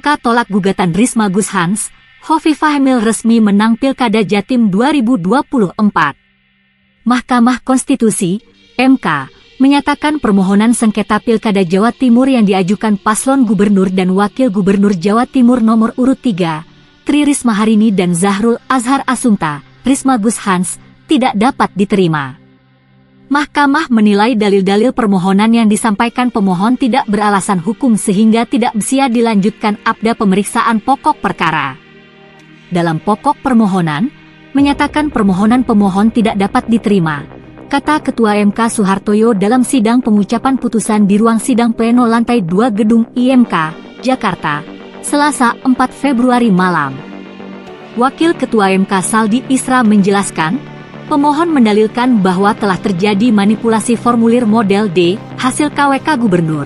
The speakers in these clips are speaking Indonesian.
MK tolak gugatan Risma Gus Hans, Hovifah Emil resmi menang Pilkada Jatim 2024. Mahkamah Konstitusi, MK, menyatakan permohonan sengketa Pilkada Jawa Timur yang diajukan paslon Gubernur dan Wakil Gubernur Jawa Timur nomor urut 3, Tri Risma Harini dan Zahrul Azhar Asumta, Risma Gus Hans, tidak dapat diterima. Mahkamah menilai dalil-dalil permohonan yang disampaikan pemohon tidak beralasan hukum sehingga tidak bisa dilanjutkan abda pemeriksaan pokok perkara. Dalam pokok permohonan, menyatakan permohonan pemohon tidak dapat diterima, kata Ketua MK Soehartoyo dalam sidang pengucapan putusan di ruang sidang pleno lantai 2 Gedung IMK, Jakarta, Selasa 4 Februari malam. Wakil Ketua MK Saldi Isra menjelaskan, pemohon mendalilkan bahwa telah terjadi manipulasi formulir model D hasil KWK Gubernur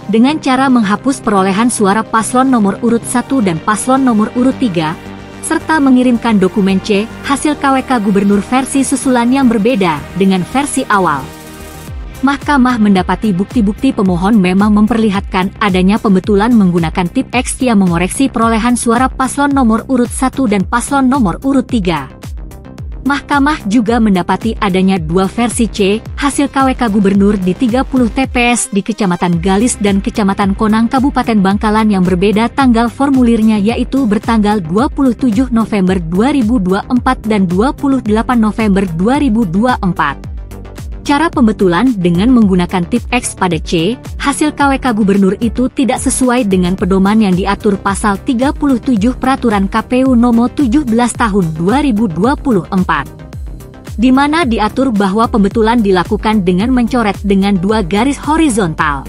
dengan cara menghapus perolehan suara paslon nomor urut 1 dan paslon nomor urut 3, serta mengirimkan dokumen C hasil KWK Gubernur versi susulan yang berbeda dengan versi awal. Mahkamah mendapati bukti-bukti pemohon memang memperlihatkan adanya pembetulan menggunakan tip X yang mengoreksi perolehan suara paslon nomor urut 1 dan paslon nomor urut 3. Mahkamah juga mendapati adanya dua versi C hasil KWK Gubernur di 30 TPS di Kecamatan Galis dan Kecamatan Konang Kabupaten Bangkalan yang berbeda tanggal formulirnya, yaitu bertanggal 27 November 2024 dan 28 November 2024. Cara pembetulan dengan menggunakan tip X pada C hasil KWK Gubernur itu tidak sesuai dengan pedoman yang diatur pasal 37 Peraturan KPU Nomor 17 Tahun 2024, di mana diatur bahwa pembetulan dilakukan dengan mencoret dengan dua garis horizontal.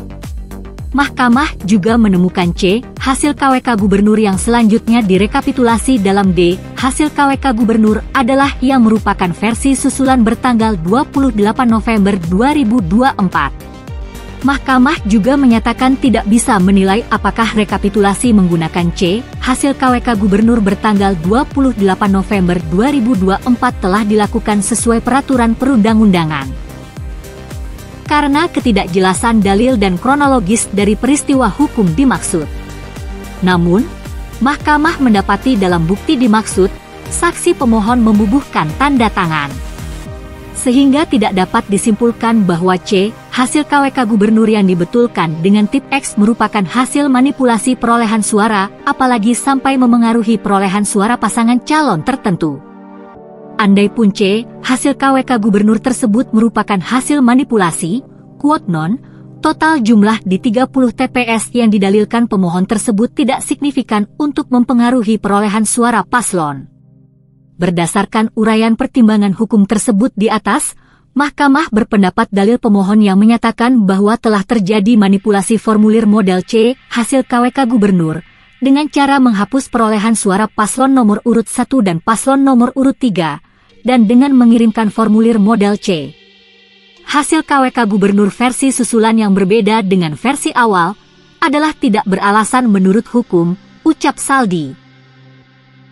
Mahkamah juga menemukan C hasil KWK Gubernur yang selanjutnya direkapitulasi dalam D hasil KWK Gubernur adalah yang merupakan versi susulan bertanggal 28 November 2024. Mahkamah juga menyatakan tidak bisa menilai apakah rekapitulasi menggunakan C hasil KWK Gubernur bertanggal 28 November 2024 telah dilakukan sesuai peraturan perundang-undangan. Karena ketidakjelasan dalil dan kronologis dari peristiwa hukum dimaksud. Namun, Mahkamah mendapati dalam bukti dimaksud, saksi pemohon membubuhkan tanda tangan. Sehingga tidak dapat disimpulkan bahwa C hasil KWK Gubernur yang dibetulkan dengan tip X merupakan hasil manipulasi perolehan suara, apalagi sampai memengaruhi perolehan suara pasangan calon tertentu. Andai pun C hasil KWK Gubernur tersebut merupakan hasil manipulasi, quote non, total jumlah di 30 TPS yang didalilkan pemohon tersebut tidak signifikan untuk mempengaruhi perolehan suara paslon. Berdasarkan uraian pertimbangan hukum tersebut di atas, Mahkamah berpendapat dalil pemohon yang menyatakan bahwa telah terjadi manipulasi formulir model C hasil KWK Gubernur dengan cara menghapus perolehan suara paslon nomor urut 1 dan paslon nomor urut 3, dan dengan mengirimkan formulir model C hasil KWK Gubernur versi susulan yang berbeda dengan versi awal, adalah tidak beralasan menurut hukum, ucap Saldi.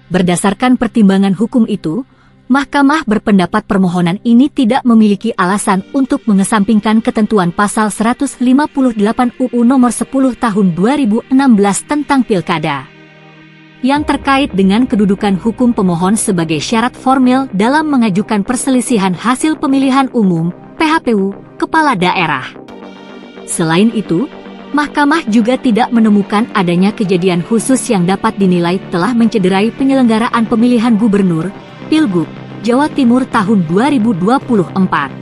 Berdasarkan pertimbangan hukum itu, Mahkamah berpendapat permohonan ini tidak memiliki alasan untuk mengesampingkan ketentuan pasal 158 UU Nomor 10 Tahun 2016 tentang Pilkada, yang terkait dengan kedudukan hukum pemohon sebagai syarat formil dalam mengajukan perselisihan hasil pemilihan umum (PHPU) kepala daerah. Selain itu, Mahkamah juga tidak menemukan adanya kejadian khusus yang dapat dinilai telah mencederai penyelenggaraan pemilihan gubernur, Pilgub, Jawa Timur tahun 2024.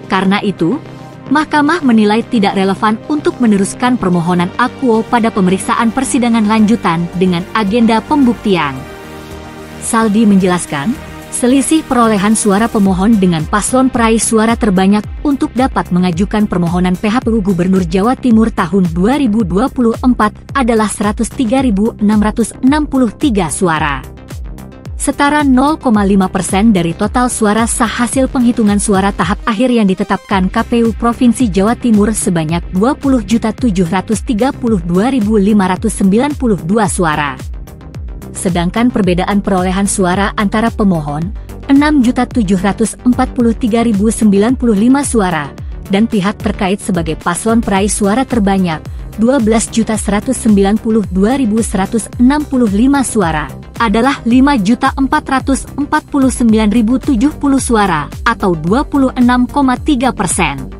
Karena itu, Mahkamah menilai tidak relevan untuk meneruskan permohonan akuo pada pemeriksaan persidangan lanjutan dengan agenda pembuktian. Saldi menjelaskan, selisih perolehan suara pemohon dengan paslon peraih suara terbanyak untuk dapat mengajukan permohonan PHPU Gubernur Jawa Timur tahun 2024 adalah 103.663 suara. Setara 0,5% dari total suara sah hasil penghitungan suara tahap akhir yang ditetapkan KPU Provinsi Jawa Timur sebanyak 20.732.592 suara. Sedangkan perbedaan perolehan suara antara pemohon, 6.743.095 suara, dan pihak terkait sebagai paslon peraih suara terbanyak, 12.192.165 suara, adalah 5.449.070 suara, atau 26,3%.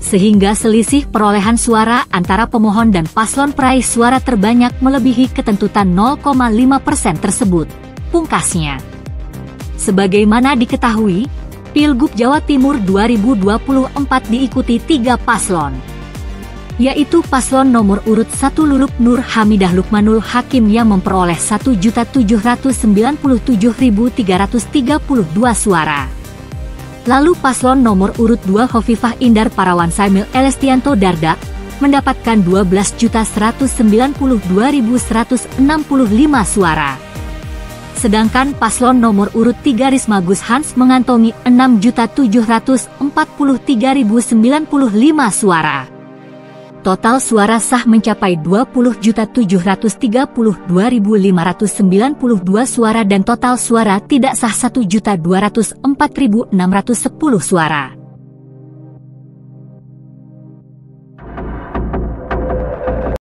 Sehingga selisih perolehan suara antara pemohon dan paslon peraih suara terbanyak melebihi ketentuan 0,5% tersebut, pungkasnya. Sebagaimana diketahui, Pilgub Jawa Timur 2024 diikuti 3 paslon, yaitu paslon nomor urut 1 Lulup Nur Hamidah Lukmanul Hakim yang memperoleh 1.797.332 suara. Lalu paslon nomor urut 2 Hovifah Indar Parawansa Emil Elestianto Dardak mendapatkan 12.192.165 suara. Sedangkan paslon nomor urut 3 Risma Gus Hans mengantongi 6.743.095 suara. Total suara sah mencapai 20.732.592 suara dan total suara tidak sah 1.204.610 suara.